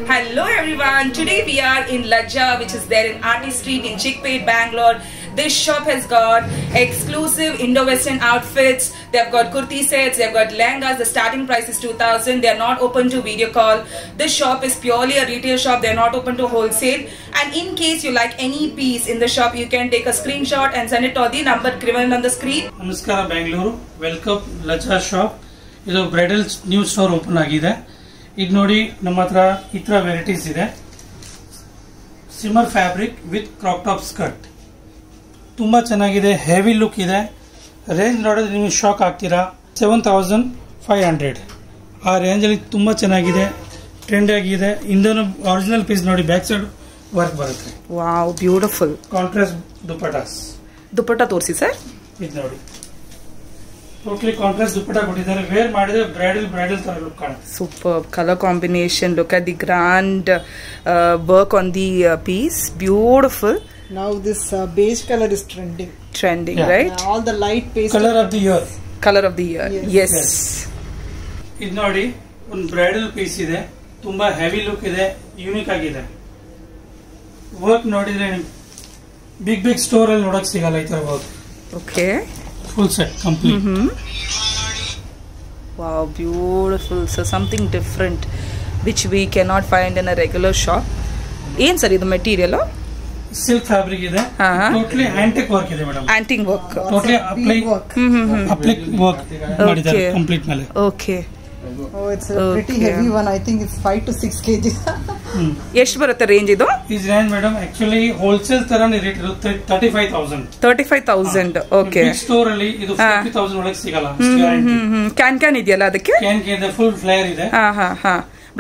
Hello everyone, today we are in Lajja, which is there in Artist Street in Chickpet, Bangalore. This shop has got exclusive Indo-Western outfits. They've got kurti sets, they've got lehengas. The starting price is 2,000. They're not open to video call. This shop is purely a retail shop. They're not open to wholesale. And in case you like any piece in the shop, you can take a screenshot and send it to the number given on the screen. Namaskara Bangalore. Welcome Lajja shop. This is bridal new store open agide. ಇದು ನೋಡಿ ನಮ್ಮ ಹತ್ರ ಈ ತರ varieties ಇದೆ. Shimmer fabric with crop top skirt ತುಂಬಾ ಚೆನ್ನಾಗಿದೆ, heavy look ಇದೆ. ರೇಂಜ್ ನೋಡಿದ್ರೆ ನಿಮಗೆ ಶಾಕ್ ಆಗ್ತೀರಾ. 7500 ಆ ರೇಂಜ್ ಅಲ್ಲಿ ತುಂಬಾ ಚೆನ್ನಾಗಿದೆ, ಟ್ರೆಂಡ್ ಆಗಿದೆ. ಇಂದೋನು ಒರಿಜಿನಲ್ ಪೀಸ್ ನೋಡಿ, ಬ್ಯಾಕ್ ಸೈಡ್ ವರ್ಕ್ ಬರುತ್ತೆ. ವಾವ್, ಬ್ಯೂಟಿಫುಲ್ ಕಾಂಟ್ರಾಸ್ಟ್ ದುಪಟ್ಟಾ ತೋರಿಸಿ ಸರ್. ಇದು ನೋಡಿ, totally contrast dupatta ಕೊಟ್ಟಿದ್ದಾರೆ. ವೇರ್ ಮಾಡಿದ್ರೆ ಬ್ರೈಡಲ್ ತರ ಲುಕ್ ಕಾಣುತ್ತೆ. Superb color combination. Look at the grand work on the piece. Beautiful. Now this beige color is trending, yeah. Right? All the light pastel color of the year. Yes. ಇದು ನೋಡಿ, ಒಂದು bridal piece ಇದೆ. ತುಂಬಾ heavy look ಇದೆ, unique ಆಗಿದೆ. Work ನೋಡಿದ್ರೆ big store ಅಲ್ಲಿ ನೋಡಕ್ ಸಿಗಲ್ಲ ಈ ತರ work. Okay. Full set, complete. Wow, beautiful. So something different which we cannot find in a regular shop. ಏನು ಸರ್ ಇದು ಮೆಟೀರಿಯಲ್? ಸಿಲ್ಕ್ ಫ್ಯಾಬ್ರಿಕ್ ಇದೆ. ಟೋಟಲಿ ಆಂಟಿಕ್ ವರ್ಕ್ ಇದೆ madam. Antique work. Totally applique work ಮಾಡಿದ್ದಾರೆ complete ಮೇಲೆ. Okay. Oh, it's a pretty heavy one. I think it's 5 to 6 kg. ಎಷ್ಟು ಬರುತ್ತೆ range ಇದು? ಈ ರೇಂಜ್ ಮೇಡಮ್ ಆಕ್ಚುಲಿ ಹೋಲ್ಸೇಲ್ ತರನೇ ರೇಟ್ ಇರುತ್ತೆ. 35,000. ಓಕೆ. ಬಿಗ್ ಸ್ಟೋರ್ ಅಲ್ಲಿ ಇದು 50,000 ಒಳಗೆ ಸಿಗಲ್ಲ. ಕ್ಯಾನ್ ಇದೆಯಲ್ಲ ಅದಕ್ಕೆ? ಕ್ಯಾನ್ ಇದೆ, ಫುಲ್ ಫ್ಲೇರ್ ಇದೆ.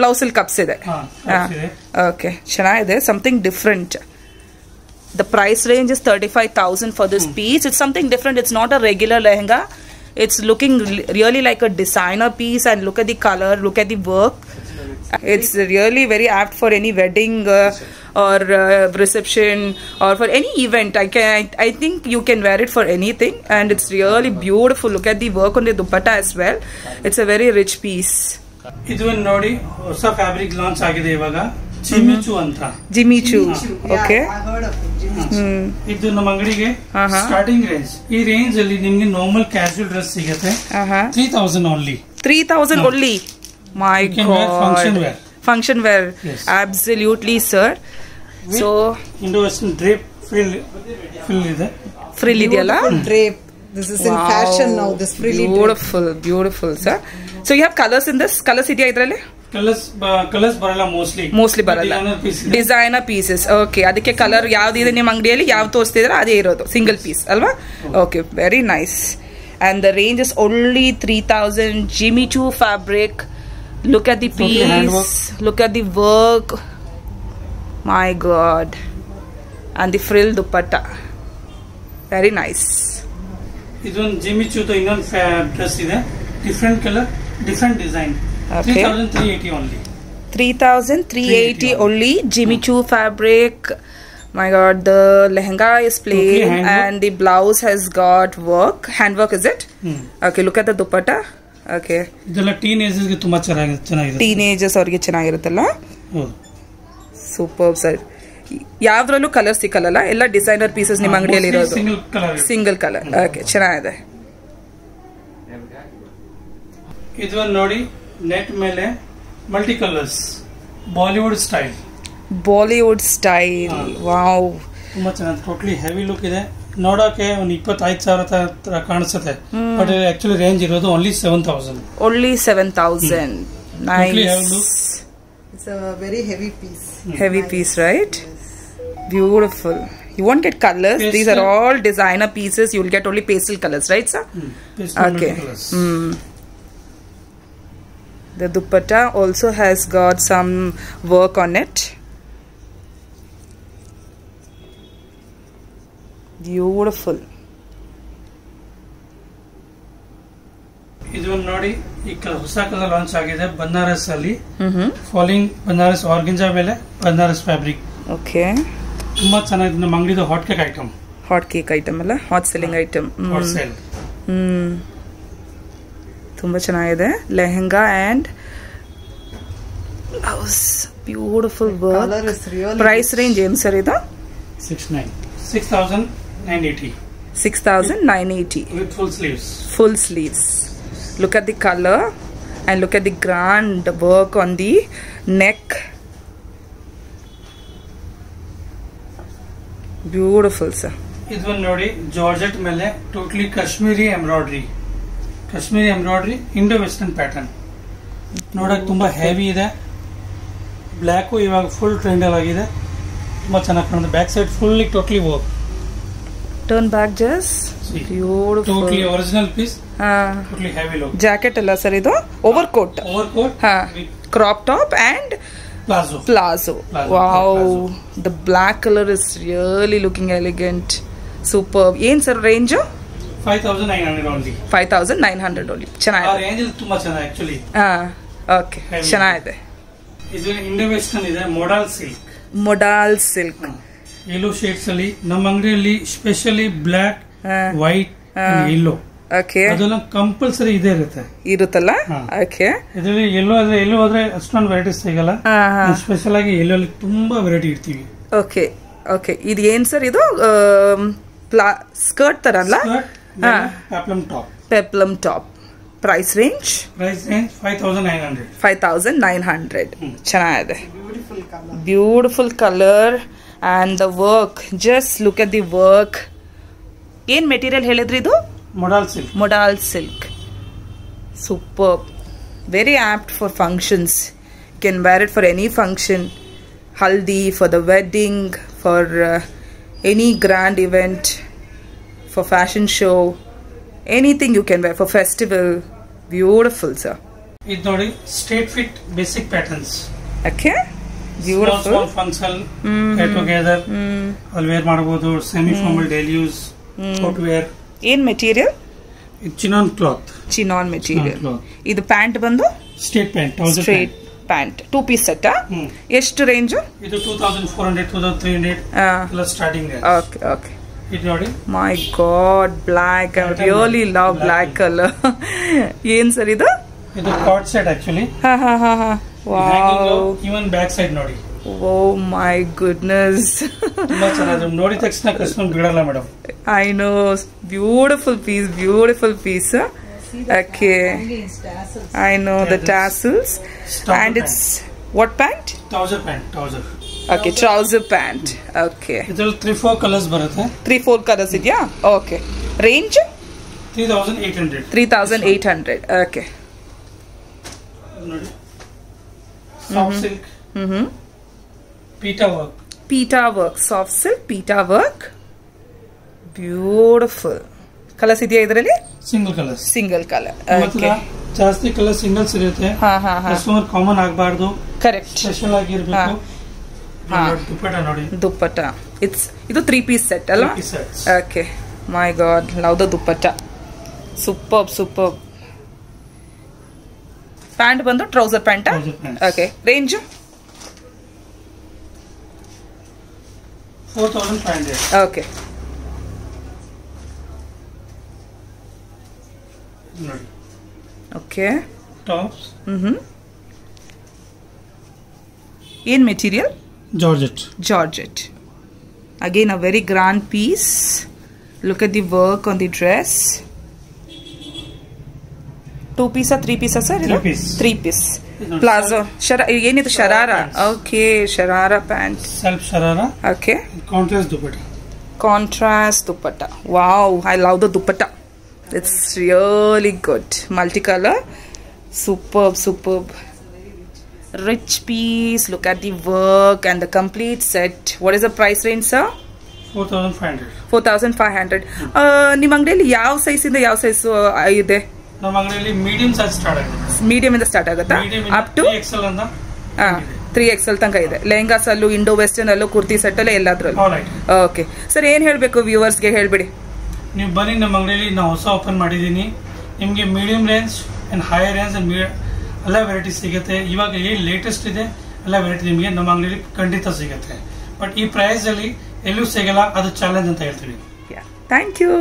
ಬ್ಲೌಸ್ ಅಲ್ಲಿ ಕಪ್ಸ್ ಇದೆ. ಓಕೆ, ಚೆನ್ನಾಗಿದೆ. Something different. The price range is 35,000 for this piece. It's something different. It's not a regular lehenga. It's looking really like a designer piece, and look at the color, look at the work. It's really very apt for any wedding or reception or for any event. I think you can wear it for anything, and it's really beautiful. Look at the work on the dupatta as well. It's a very rich piece. ಇದು ನೋಡಿ, ಹೊಸ fabric launch ಆಗಿದೆ ಇವಾಗ, ಜಿಮಿಚು ಅಂತ. ಜಿಮಿಚು, okay. ಇದು ನಮ್ಮ ಅಂಗಡಿಗೆ starting range. ಈ ರೇಂಜ್ ಅಲ್ಲಿ ನಿಮ್ಗೆ ನಾರ್ಮಲ್ ಕ್ಯಾಶುಯಲ್ ಡ್ರೆಸ್ ಸಿಗುತ್ತೆ. 3,000 only. 3,000 only. My God. Function wear. Yes. Absolutely, sir. With so Indo-Western drape frill ಇದೆ. Frill ಇದೆಯಲ್ಲ? Drape. This is in fashion now. This frilly beautiful, sir. So you have colors in this? Colors ಇದೆಯಾ ಇದರಲ್ಲಿ? Colours ಬರಲ್ಲ, mostly ಬರಲ್ಲ. Designer pieces. Okay, ಅದಕ್ಕೆ colour ಯಾವ್ದಿದೆ ನಿಮ್ಮ ಅಂಗಡಿಯಲ್ಲಿ, ಯಾವ್ದು ತೋರಿಸ್ತಿದ್ರೆ ಅದೇ ಇರೋದು, ಸಿಂಗಲ್ ಪೀಸ್ ಅಲ್ವಾ? Okay, very nice. And the range is only 3,000. Jimmy Choo fabric. Look at the piece. Look at the work. My God. And the frill dupatta. Very nice. ಇದೊಂದು Jimmy ಚೂತ ಇನ್ನೊಂದು dress ಇದೆ. Different colour, different design. 3,380 only. 3,380 only. Jimmy Choo fabric. My God, the lehenga is plain and the blouse has got work. Handwork, is it? Okay, look at the dupatta. Okay. ಇದೆಲ್ಲ teenagers ಗೆ ತುಂಬಾ ಚೆನ್ನಾಗಿದೆ. Teenagers ಅವರಿಗೆ ಚೆನ್ನಾಗಿರುತ್ತಲ್ಲ. Super sir. ಯಾವ್ದ್ರಲ್ಲೂ colour ಸಿಕ್ಕಲ್ಲ, ಎಲ್ಲ designer pieces ನಿಮ್ಮ ಅಂಗಡಿಯಲ್ಲಿ ಇರೋದು. Single colour. ಓಕೆ, ಚೆನ್ನಾಗಿದೆ. ಇದು ನೋಡಿ, ನೆಟ್ ಮೇಲೆ multi colours, Bollywood style. Wow, ತುಂಬಾ ಚೆನ್ನಾಗಿ. ಟೋಟಲಿ ಹೆವಿ ಲುಕ್ ಇದೆ. ನೋಡೋಕೆ ಒಂದು 25,000 ತರ ಕಾಣಿಸುತ್ತೆ, ಬಟ್ ಆಕ್ಚುಲಿ ರೇಂಜ್ ಇರೋದು only 7,000. Only 7,000. Nice. It's a very heavy piece. Heavy piece, right? Beautiful. You won't get colors. Pastel. These are all designer pieces. You will get only pastel colors, right, sir? Okay. The dupatta also has got some work on it. Beautiful. ಇದು ನೋಡಿ, ಈ ಹೊಸ colour launch ಆಗಿದೆ ಬನಾರಸ್ ಅಲ್ಲಿ. Falling Banaras ಆರ್ಗಂಜಾ ಮೇಲೆ Banaras fabric. Okay, ತುಂಬಾ ಚೆನ್ನಾಗಿದೆ. ನಮ್ಮ ಅಂಗಡಿದು ಹಾಟ್ ಕೇಕ್ ಐಟಮ್ ಅಲ್ಲ, ಹಾಟ್ ಸೆಲ್ಲಿಂಗ್ ಐಟಮ್. ತುಂಬಾ ಚೆನ್ನಾಗಿದೆ. Lehenga and blouse beautiful work. Color is really price range ಏನು ಸರ್ ಇದು? 6,980 6,980 with full sleeves. full sleeves. Look at the color and look at the grand work on the neck. Beautiful sir. ಇದನ್ನ ನೋಡಿ, georgette ಮೇಲೆ totally Kashmiri embroidery Indo western pattern. ನೋಡಕ್ ತುಂಬಾ heavy ಇದೆ. Black ಇವಾಗ full trend ಆಗಿದೆ, ತುಂಬಾ ಚೆನ್ನಾಗಿ ಕಾಣುತ್ತೆ. Back side fully totally work. Turn back just. Beautiful. Totally original piece. Totally heavy look. Jacket alla sir idu? Overcoat. Crop top and Plazo. Wow. The black color is really looking elegant. Superb. Yen sir range? 5,900 only. 5,900 only. Chennai. Range is ತುಂಬಾ ಚೆನ್ನಾಗಿ actually. Okay. Chennai. ಇದು Indo western ಇದೆ, modal silk. Yellow shades ಅಲ್ಲಿ ನಮ್ಮ ಅಂಗಡಿಯಲ್ಲಿ specially black, white, yellow. Okay. ಅದೆಲ್ಲ compulsory ಇರುತ್ತಲ್ಲ. Okay. ಇದರಲ್ಲಿ ಯೆಲ್ಲೋ ಆದ್ರೆ ಅಷ್ಟೊಂದು ವೆರೈಟೀಸ್ ಸಿಗಲ್ಲ. ಸ್ಪೆಷಲ್ ಆಗಿ ಯೆಲ್ಲೋ ಅಲ್ಲಿ ತುಂಬಾ ವೆರೈಟಿ ಇಡ್ತೀವಿ. ಓಕೆ. ಓಕೆ. ಇದು ಏನ್ ಸರ್ ಇದು? ಸ್ಕರ್ಟ್ ತರ ಅಲ್ಲ? Peplum top. Price range 5,900. 5,900. ಚೆನ್ನಾಗಿದೆ. Beautiful colour and the work. Just look at the work. ಏನ್ ಮೆಟೀರಿಯಲ್ ಹೇಳಿದ್ರಿ ಇದು? modal silk. Superb. Very apt for functions. You can wear it for any function. Haldi, for the wedding, for any grand event, for fashion show, anything you can wear, for festival. Beautiful sir. ಇದು ನೋಡಿ, straight fit basic patterns. Okay. Beautiful. Small functional get together. All wear ಮಾಡಬಹುದು. Semi formal daily use. Footwear. ಏನ್ material? Chinon cloth. Chinon material. ಇದು pant ಬಂದು straight pant. Straight pant. 2 piece set. ಎಷ್ಟು range? ಇದು 2,400 2,300 ಎಲ್ಲ starting range. Okay. Okay. ಇದು ನೋಡಿ. My god, black. I really love black colour. ಏನ್ ಸರ್ ಇದು? ಇದು card set actually. Wow. Even back side ನೋಡಿ. Oh my goodness. ತುಂಬಾ ಚೆನ್ನಾಗಿದೆ. ನೋಡಿದ ತಕ್ಷಣ ಕಸ್ಟಮರ್ ಬಿಡಲ್ಲ madam. I know. Beautiful piece. Okay. I know the tassels. And it's what pant? Trouser. Okay, trouser pant. Okay. ಇದರಲ್ಲಿ 3-4 colours ಬರುತ್ತೆ. 3-4 colours ಇದೆಯಾ? Okay. Range? 3,800. 3,800. Okay. ನೋಡಿ. Soft silk. Pita work. Soft silk, pita work. Beautiful. Colors ಇದೆಯಾ ಇದರಲ್ಲಿ? Single color. Okay. ಜಾಸ್ತಿ colour singles ಇರುತ್ತೆ. Customer common ಆಗಬಾರದು. Correct. Special ಆಗಿರಬೇಕು. ದುಪ್ಪಟ್ಟ ನೋಡಿ. ದುಪ್ಪಟ್ಟ. ಇದು 3 ಪೀಸ್ ಸೆಟ್ ಅಲ್ಲ? Okay. My god, love the dupatta. Super. Pant ಬಂದು trouser pant. Okay. Range 4,500. Okay. Okay. Tops. ಏನ್ material? Georgette. Again a very grand piece. Look at the work on the dress. 2 piece or 3 piece sir? 3 piece. Plazo. ಏನಿದು? Sharara. Okay. Sharara pant. Self sharara. Okay. Contrast dupatta. Wow, I love the dupatta. It's really good. Multicolor. Superb. Rich piece. Look at the work and the complete set. What is the price range sir? 4,500. 4,500. ನಿಮ್ಮ ಅಂಗಡಿಯಲ್ಲಿ ಯಾವ size ಇಂದ ಯಾವ size ಇದೆ? ನಮ್ಮ ಅಂಗಡಿಯಲ್ಲಿ medium size start ಆಗುತ್ತೆ. Medium ಇಂದ ಸ್ಟಾರ್ಟ್ ಆಗುತ್ತಾ? ಅಪ್ ಟು 3XL ಅಂತ. 3XL ತನಕ ಇದೆ. ಲೆಹಂಗಾಸ್ ಅಲ್ಲೂ, ಇಂಡೋ ವೆಸ್ಟರ್ನ್ ಅಲ್ಲೂ, ಕುರ್ತಿ ಸೆಟ್ ಅಲ್ಲೂ ಎಲ್ಲದ್ರಲ್ಲೂ. ಓಕೆ ಸರ್, ಏನ್ ಹೇಳ್ಬೇಕು ವ್ಯೂವರ್ಸ್ಗೆ ಹೇಳ್ಬಿಡಿ. ನೀವು ಬನ್ನಿ, ನಮ್ಮ ಅಂಗಡಿಯಲ್ಲಿ ನಾವು ಹೊಸ ಓಪನ್ ಮಾಡಿದೀನಿ. ನಿಮಗೆ medium range and higher range ಎಲ್ಲ ವೆರೈಟಿ ಸಿಗುತ್ತೆ. ಇವಾಗ ಏನ್ ಲೇಟೆಸ್ಟ್ ಇದೆ ಎಲ್ಲ ವೆರೈಟಿ ನಿಮಗೆ ನಮ್ಮ ಅಂಗಡಿಯಲ್ಲಿ ಖಂಡಿತ ಸಿಗುತ್ತೆ. ಬಟ್ ಈ ಪ್ರೈಸ್ ಅಲ್ಲಿ ಎಲ್ಲೂ ಸಿಗಲ್ಲ, ಅದು ಚಾಲೆಂಜ್ ಅಂತ ಹೇಳ್ತೀವಿ. Thank you.